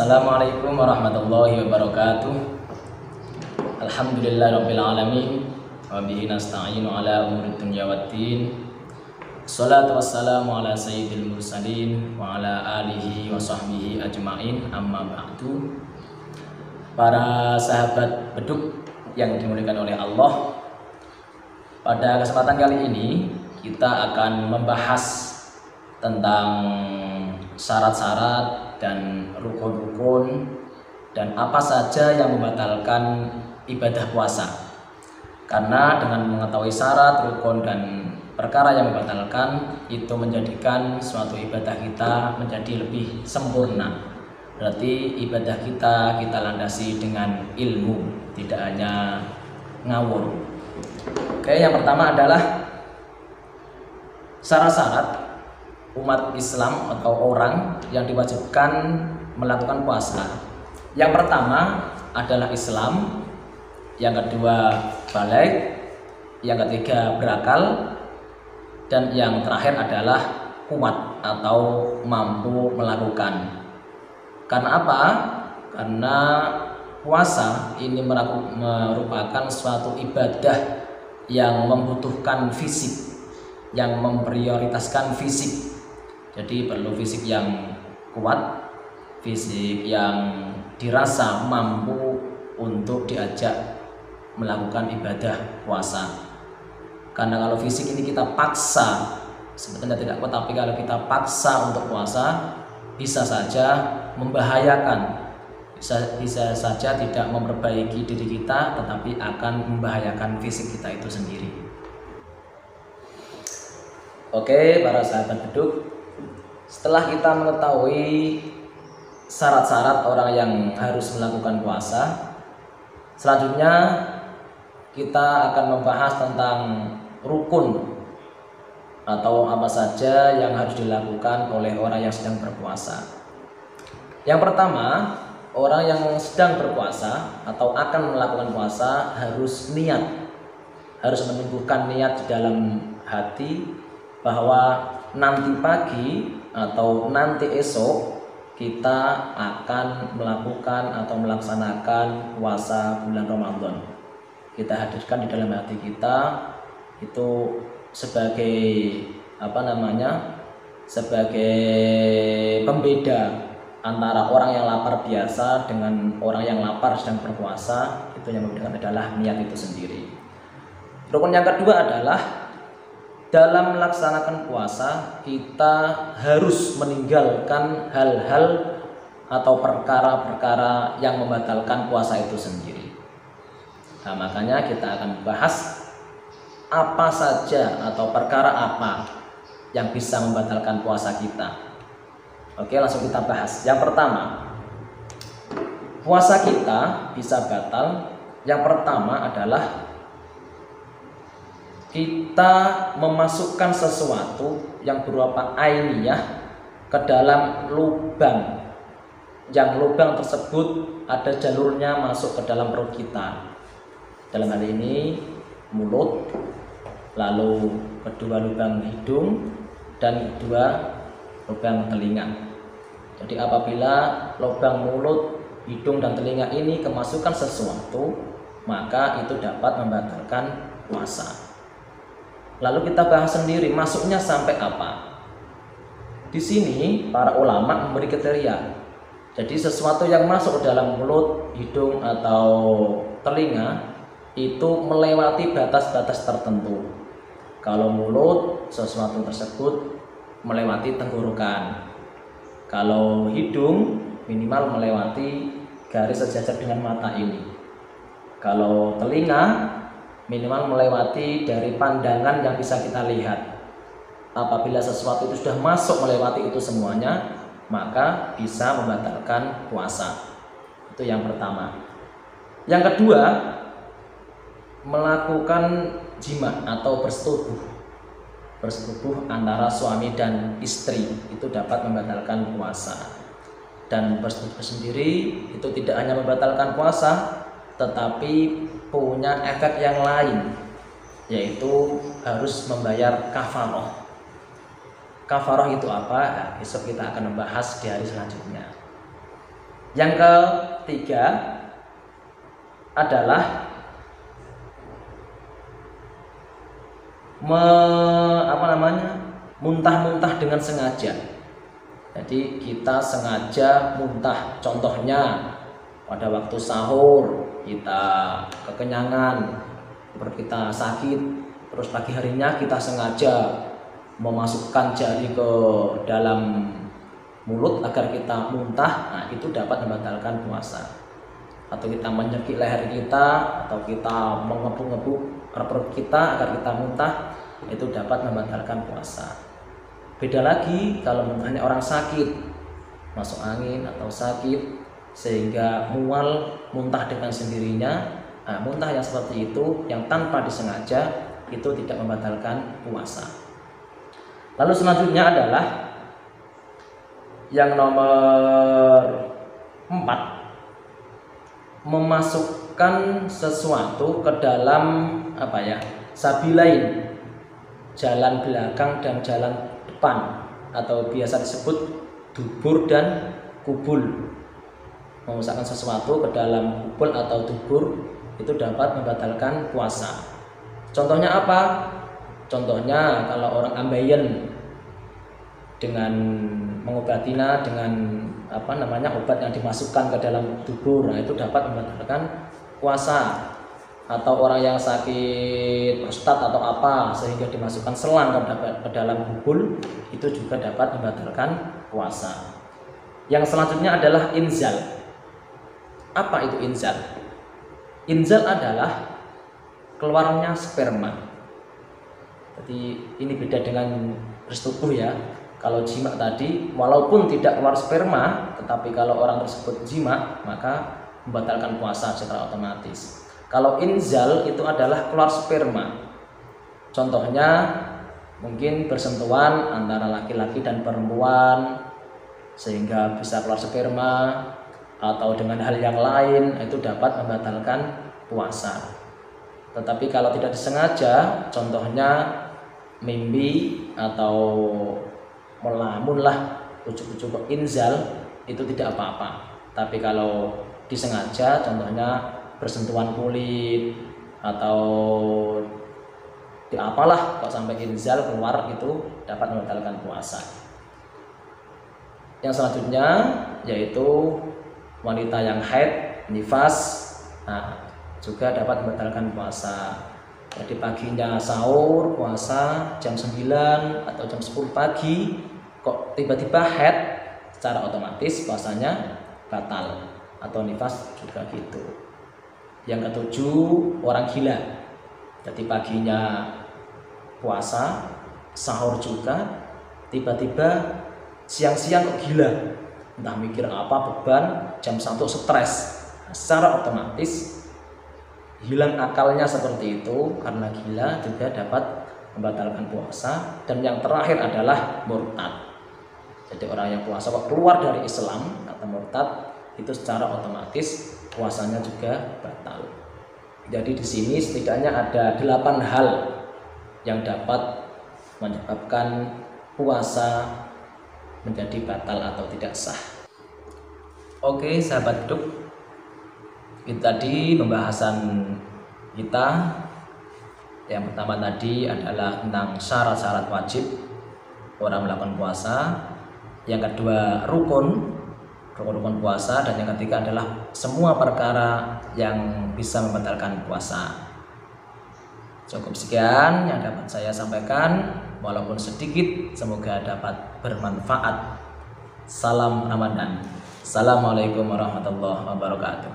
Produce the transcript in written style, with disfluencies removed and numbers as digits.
Assalamualaikum warahmatullahi wabarakatuh. Alhamdulillahirabbil alamin wa bihi nasta'inu ala umuri dunya waddin. Shalatu wassalamu ala sayyidil mursalin wa ala alihi wa sahbihi ajmain, amma ba'du. Para sahabat beduk yang dimuliakan oleh Allah, pada kesempatan kali ini kita akan membahas tentang syarat-syarat dan rukun-rukun dan apa saja yang membatalkan ibadah puasa. Karena dengan mengetahui syarat, rukun dan perkara yang membatalkan, itu menjadikan suatu ibadah kita menjadi lebih sempurna. Berarti ibadah kita landasi dengan ilmu, tidak hanya ngawur. Oke, yang pertama adalah syarat-syarat umat Islam atau orang yang diwajibkan melakukan puasa. Yang pertama adalah Islam, yang kedua baligh, yang ketiga berakal, dan yang terakhir adalah kuat atau mampu melakukan. Karena apa? Karena puasa ini merupakan suatu ibadah yang membutuhkan fisik, yang memprioritaskan fisik. Jadi perlu fisik yang kuat, fisik yang dirasa mampu untuk diajak melakukan ibadah puasa. Karena kalau fisik ini kita paksa, sebetulnya tidak kuat, tapi kalau kita paksa untuk puasa, bisa saja membahayakan, bisa saja tidak memperbaiki diri kita, tetapi akan membahayakan fisik kita itu sendiri. Oke, para sahabat beduk, setelah kita mengetahui syarat-syarat orang yang harus melakukan puasa, selanjutnya kita akan membahas tentang rukun atau apa saja yang harus dilakukan oleh orang yang sedang berpuasa. Yang pertama, orang yang sedang berpuasa atau akan melakukan puasa harus niat, harus menumbuhkan niat di dalam hati bahwa nanti pagi atau nanti esok kita akan melakukan atau melaksanakan puasa bulan Ramadan. Kita hadirkan di dalam hati kita itu sebagai sebagai pembeda antara orang yang lapar biasa dengan orang yang lapar sedang berpuasa. Itu yang membedakan adalah niat itu sendiri. Rukun yang kedua adalah dalam melaksanakan puasa kita harus meninggalkan hal-hal atau perkara-perkara yang membatalkan puasa itu sendiri. Nah, makanya kita akan membahas apa saja atau perkara apa yang bisa membatalkan puasa kita. Oke, langsung kita bahas. Yang pertama, puasa kita bisa batal. Yang pertama adalah kita memasukkan sesuatu yang berupa ainiyah ke dalam lubang, yang lubang tersebut ada jalurnya masuk ke dalam perut kita. Dalam hal ini mulut, lalu kedua lubang hidung, dan kedua lubang telinga. Jadi apabila lubang mulut, hidung, dan telinga ini kemasukan sesuatu, maka itu dapat membatalkan puasa. Lalu kita bahas sendiri masuknya sampai apa. Di sini para ulama memberi kriteria. Jadi sesuatu yang masuk ke dalam mulut, hidung, atau telinga itu melewati batas-batas tertentu. Kalau mulut, sesuatu tersebut melewati tenggorokan. Kalau hidung, minimal melewati garis sejajar dengan mata ini. Kalau telinga, minimal melewati dari pandangan yang bisa kita lihat. Apabila sesuatu itu sudah masuk melewati itu semuanya, maka bisa membatalkan puasa. Itu yang pertama. Yang kedua, melakukan jima atau bersetubuh antara suami dan istri, itu dapat membatalkan puasa. Dan bersetubuh sendiri itu tidak hanya membatalkan puasa, tetapi punya efek yang lain, yaitu harus membayar kafaroh. Kafaroh itu apa? Nah, besok kita akan membahas di hari selanjutnya. Yang ketiga adalah muntah-muntah dengan sengaja. Jadi kita sengaja muntah, contohnya pada waktu sahur kita kekenyangan, perut kita sakit, terus pagi harinya kita sengaja memasukkan jari ke dalam mulut agar kita muntah, nah itu dapat membatalkan puasa. Atau kita menyekik leher kita, atau kita mengebuk-ngebuk perut kita agar kita muntah, itu dapat membatalkan puasa. Beda lagi kalau muntahnya orang sakit, masuk angin atau sakit sehingga mual muntah dengan sendirinya. Nah, muntah yang seperti itu yang tanpa disengaja itu tidak membatalkan puasa. Lalu selanjutnya adalah yang nomor 4, memasukkan sesuatu ke dalam sabilain, jalan belakang dan jalan depan, atau biasa disebut dubur dan kubul. Memasukkan sesuatu ke dalam kubul atau dubur itu dapat membatalkan puasa. Contohnya apa? Contohnya kalau orang ambeien dengan mengobatinya dengan obat yang dimasukkan ke dalam dubur, nah itu dapat membatalkan puasa. Atau orang yang sakit prostat atau apa sehingga dimasukkan selang ke dalam kubul, itu juga dapat membatalkan puasa. Yang selanjutnya adalah inzal. Apa itu inzal? Inzal adalah keluarnya sperma. Jadi ini beda dengan bersetubuh ya. Kalau jima tadi walaupun tidak keluar sperma, tetapi kalau orang tersebut jima maka membatalkan puasa secara otomatis. Kalau inzal itu adalah keluar sperma. Contohnya mungkin bersentuhan antara laki-laki dan perempuan sehingga bisa keluar sperma, atau dengan hal yang lain, itu dapat membatalkan puasa. Tetapi kalau tidak disengaja, contohnya mimpi atau melamun lah ujuk-ujuk inzal, itu tidak apa-apa. Tapi kalau disengaja, contohnya bersentuhan kulit atau apalah kok sampai inzal keluar, itu dapat membatalkan puasa. Yang selanjutnya yaitu wanita yang haid, nifas, nah juga dapat membatalkan puasa. Jadi paginya sahur puasa jam 9 atau jam 10 pagi kok tiba-tiba haid, secara otomatis puasanya batal. Atau nifas juga gitu. Yang ketujuh, orang gila. Jadi paginya puasa, sahur juga, tiba-tiba siang-siang kok gila, entah mikir apa, beban, jam 1 stres. Nah, secara otomatis hilang akalnya seperti itu, karena gila juga dapat membatalkan puasa. Dan yang terakhir adalah murtad. Jadi orang yang puasa kok keluar dari Islam atau murtad, itu secara otomatis puasanya juga batal. Jadi di sini setidaknya ada 8 hal yang dapat menyebabkan puasa menjadi batal atau tidak sah. Oke sahabat hidup, itu tadi pembahasan kita. Yang pertama tadi adalah tentang syarat-syarat wajib orang melakukan puasa. Yang kedua rukun puasa, dan yang ketiga adalah semua perkara yang bisa membatalkan puasa. Cukup sekian yang dapat saya sampaikan, walaupun sedikit, semoga dapat bermanfaat. Salam Ramadan. Assalamualaikum warahmatullahi wabarakatuh.